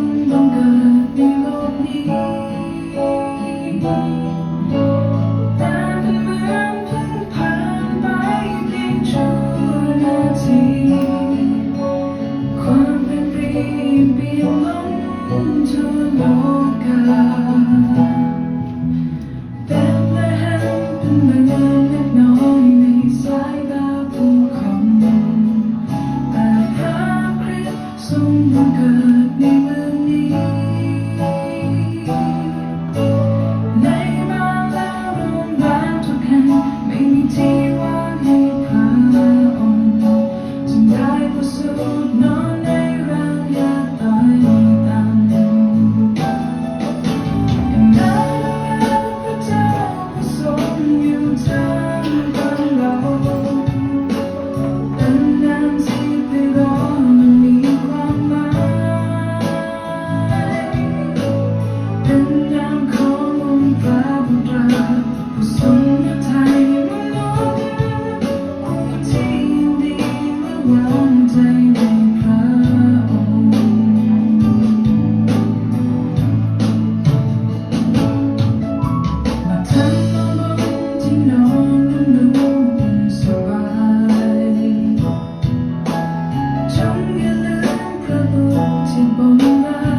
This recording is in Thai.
งบังเกิดในโลกนี้แต่เป็นเหมือนเพิ่งผ่านไปเพียงชั่วนาทีความเป็นปรีเปลี่ยนล้นทั่วโลกาแต่ละแห่งเป็นเหมือนเล็กน้อยในสายตาผู้คนแต่พระคริสต์ทรงบังเกิดในเมืองนี้ในบ้านและโรงแรมทุกแห่งไม่มีที่ว่างให้พระองค์จึงได้ประสูตินอนในร่างยาตายต่ำอย่างนั้นแล้วพระเจ้าผู้ทรงอยู่ท่ามกลางเราเป็นนามที่ไพเราะและมีความหมายเป็นนามขององค์พระบุตรผู้ทรงฤทัยมนุษย์ผู้ที่ยินดีและวางใจในพระองค์มาทั้งมองบนที่นอนนุ่มๆสบายจงอย่าลืมพระบุตรที่บนบาน